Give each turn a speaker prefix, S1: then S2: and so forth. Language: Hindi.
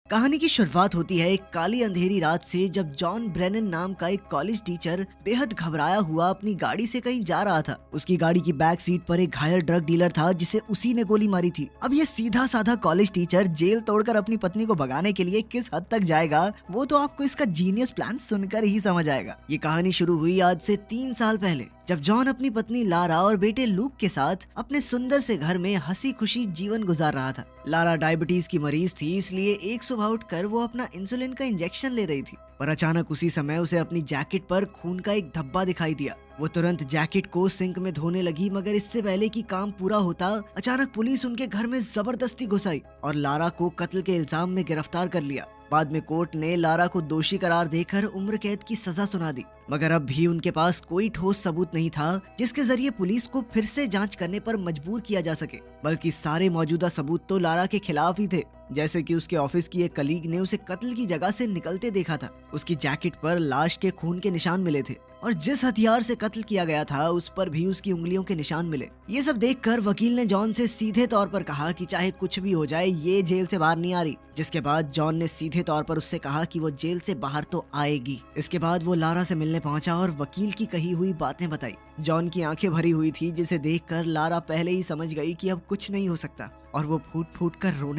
S1: कहानी की शुरुआत होती है एक काली अंधेरी रात से, जब जॉन ब्रेनन नाम का एक कॉलेज टीचर बेहद घबराया हुआ अपनी गाड़ी से कहीं जा रहा था। उसकी गाड़ी की बैक सीट पर एक घायल ड्रग डीलर था जिसे उसी ने गोली मारी थी। अब ये सीधा साधा कॉलेज टीचर जेल तोड़कर अपनी पत्नी को भगाने के लिए किस हद तक जाएगा, वो तो आपको इसका जीनियस प्लान सुनकर ही समझ आएगा। ये कहानी शुरू हुई आज से 3 साल पहले, जब जॉन अपनी पत्नी लारा और बेटे लूक के साथ अपने सुंदर से घर में हंसी खुशी जीवन गुजार रहा था। लारा डायबिटीज की मरीज थी, इसलिए एक सुबह उठकर वो अपना इंसुलिन का इंजेक्शन ले रही थी, पर अचानक उसी समय उसे अपनी जैकेट पर खून का एक धब्बा दिखाई दिया। वो तुरंत जैकेट को सिंक में धोने लगी, मगर इससे पहले कि काम पूरा होता, अचानक पुलिस उनके घर में जबरदस्ती घुस आई और लारा को कत्ल के इल्जाम में गिरफ्तार कर लिया। बाद में कोर्ट ने लारा को दोषी करार देकर उम्र कैद की सजा सुना दी, मगर अब भी उनके पास कोई ठोस सबूत नहीं था जिसके जरिए पुलिस को फिर से जांच करने पर मजबूर किया जा सके। बल्कि सारे मौजूदा सबूत तो लारा के खिलाफ ही थे, जैसे कि उसके ऑफिस की एक कलीग ने उसे कत्ल की जगह से निकलते देखा था। उसकी जैकेट पर लाश के खून के निशान मिले थे और जिस हथियार से कत्ल किया गया था उस पर भी उसकी उंगलियों के निशान मिले। ये सब देखकर वकील ने जॉन से सीधे तौर पर कहा कि चाहे कुछ भी हो जाए, ये जेल से बाहर नहीं आ रही। जिसके बाद जॉन ने सीधे तौर पर उससे कहा कि वो जेल से बाहर तो आएगी। इसके बाद वो लारा से मिलने पहुंचा और वकील की कही हुई बातें बताई। जॉन की आंखें भरी हुई थी, जिसे देखकर लारा पहले ही समझ गई कि अब कुछ नहीं हो सकता और वो फूट फूट कर रोने